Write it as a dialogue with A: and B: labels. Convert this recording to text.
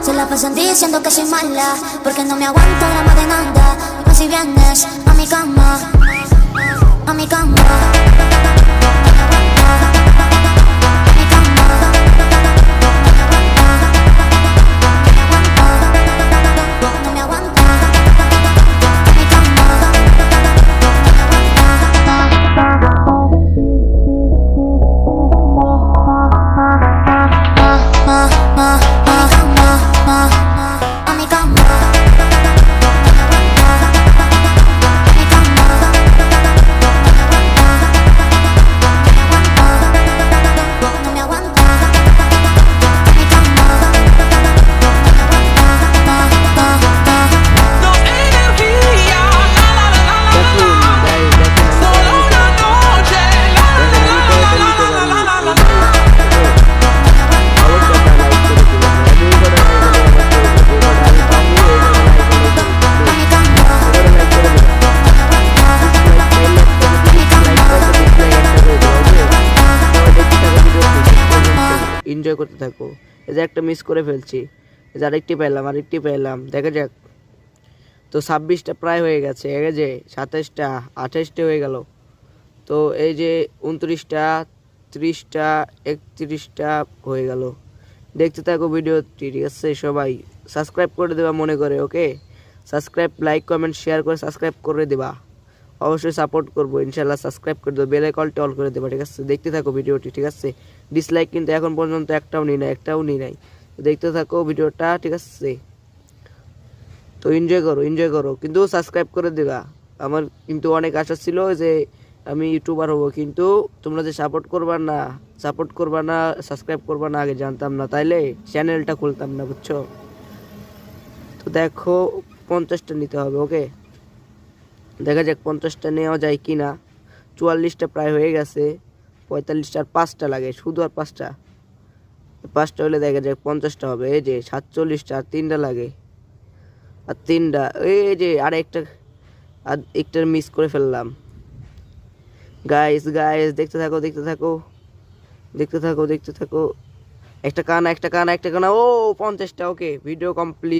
A: Se la pasan diciendo que soy mala, porque no me aguanto drama de nada. Dime si vienes a mi cama, a mi cama.
B: Enjoy করতে থাকো। এই যে একটা miss করে ফেলছি, এই যে আরেকটি পেলাম, দেখা যাক। তো 26টা প্রায় হয়ে গেছে, এই যে 27টা 28টা হয়ে গেল। তো এই যে 29টা 30টা 31টা হয়ে গেল। দেখতে থাকো ভিডিওটি, ঠিক আছে? সবাই সাবস্ক্রাইব করে দেবা মনে করে, ওকে? সাবস্ক্রাইব, লাইক, কমেন্ট, শেয়ার করে সাবস্ক্রাইব করে দেবা। অবশ্যই সাপোর্ট করবো ইনশাল্লাহ। সাবস্ক্রাইব করে দেবো, বেল আইকনটি অল করে দেবা, ঠিক আছে? দেখতে থাকো ভিডিওটি, ঠিক আছে? ডিসলাইক কিন্তু এখন পর্যন্ত একটাও নিই নাই। দেখতে থাকো ভিডিওটা, ঠিক আছে? তো এনজয় করো, কিন্তু সাবস্ক্রাইব করে দেবা। আমার কিন্তু অনেক আশা ছিল যে আমি ইউটিউবার হব, কিন্তু তোমরা যে সাপোর্ট করবা না, সাবস্ক্রাইব করবা না, আগে জানতাম না, তাইলে চ্যানেলটা খুলতাম না, বুঝছো? তো দেখো 50টা নিতে হবে, ওকে? দেখা যাক 50টা নেওয়া যায় কি না। 44টা প্রায় হয়ে গেছে, 45টা আর 5টা লাগে, শুধু আর 5টা হলে দেখা যাক 50টা হবে। এই যে 47টা আর 3টা লাগে, আর 3টা, এই যে আর একটা মিস করে ফেললাম। গাইস দেখতে থাকো। একটা কানা, ও 50টা, ওকে? Video complete.